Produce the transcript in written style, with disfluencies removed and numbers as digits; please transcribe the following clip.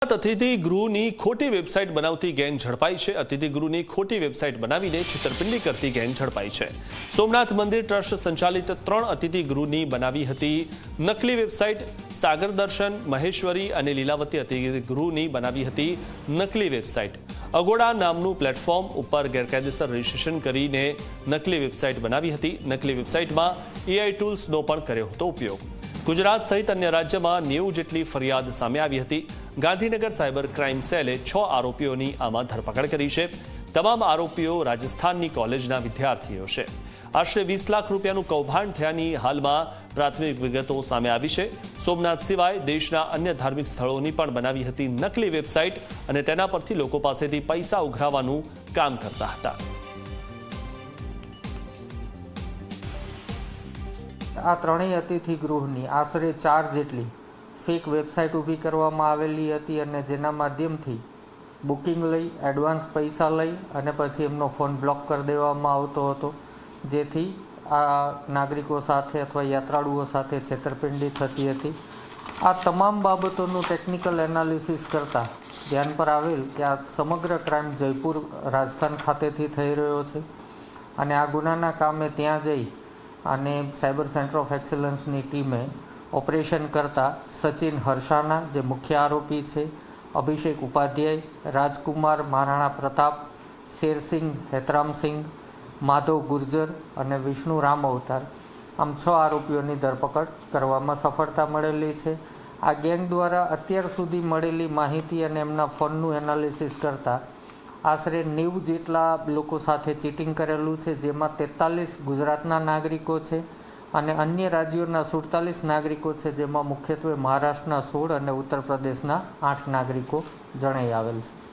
સોમનાથ અતિથિ ગૃહની ખોટી વેબસાઇટ બનાવતી ગેંગ ઝડપાઈ છે। અતિથિ ગૃહની ખોટી વેબસાઇટ બનાવીને છેતરપિંડી કરતી ગેંગ ઝડપાઈ છે। સોમનાથ મંદિર ટ્રસ્ટ સંચાલિત 3 અતિથિ ગૃહની બનાવી હતી નકલી વેબસાઇટ। સાગર દર્શન, મહેશ્વરી અને લીલાવતી અતિથિ ગૃહની બનાવી હતી નકલી વેબસાઇટ। અગોડા નામનું પ્લેટફોર્મ ઉપર ગેરકાયદેસર રજીસ્ટ્રેશન કરીને નકલી વેબસાઇટ બનાવી હતી। નકલી વેબસાઇટમાં AI ટૂલ્સનો પણ કર્યો હતો ઉપયોગ। ગુજરાત સહિત અન્ય રાજ્યમાં 90 જેટલી ફરિયાદ સામે આવી હતી। ગાંધીનગર સાયબર ક્રાઇમ સેલે 6 આરોપીઓની આમાં ધરપકડ કરી છે। તમામ આરોપીઓ રાજસ્થાનની કોલેજના વિદ્યાર્થીઓ છે। આશરે 20 લાખ રૂપિયાનું કૌભાંડ થયાની હાલમાં પ્રાથમિક વિગતો સામે આવી છે। સોમનાથ સિવાય દેશના અન્ય ધાર્મિક સ્થળોની પણ બનાવી હતી નકલી વેબસાઇટ અને તેના પરથી લોકો પાસેથી પૈસા ઉઘરાવવાનું કામ કરતા હતા। આ ત્રણેય અતિથિ ગૃહની આશરે 4 જેટલી ફેક વેબસાઇટ ઊભી કરવામાં આવેલી હતી અને જેના માધ્યમથી બુકિંગ લઈ એડવાન્સ પૈસા લઈ અને પછી એમનો ફોન બ્લોક કરી દેવામાં આવતો હતો, જેથી આ નાગરિકો સાથે અથવા યાત્રાળુઓ સાથે છેતરપિંડી થતી હતી। આ તમામ બાબતોનું ટેકનિકલ એનાલિસિસ કરતાં ધ્યાન પર આવેલ કે આ સમગ્ર ક્રાઇમ જયપુર રાજસ્થાન ખાતેથી થઈ રહ્યો છે અને આ ગુનાના કામે ત્યાં જઈ અને સાયબર સેન્ટર ઓફ એક્સેલન્સની ટીમે ઓપરેશન કરતા સચિન હર્ષાના જે મુખ્ય આરોપી છે, અભિષેક ઉપાધ્યાય, રાજકુમાર મહારાણા પ્રતાપ, શેરસિંહ હેતરામસિંહ, માધવ ગુર્જર અને વિષ્ણુ રામ અવતાર આમ 6 આરોપીઓની ધરપકડ કરવામાં સફળતા મળેલી છે। આ ગેંગ દ્વારા અત્યાર સુધી મળેલી માહિતી અને એમના ફોનનું એનાલિસિસ કરતાં આશરે 90 જેટલા લોકો સાથે ચીટિંગ કરેલું છે, જેમાં 43 ગુજરાતના નાગરિકો છે અને અન્ય રાજ્યોના 47 નાગરિકો છે, જેમાં મુખ્યત્વે મહારાષ્ટ્રના 16 અને ઉત્તર પ્રદેશના 8 નાગરિકો જણાઈ આવેલ છે।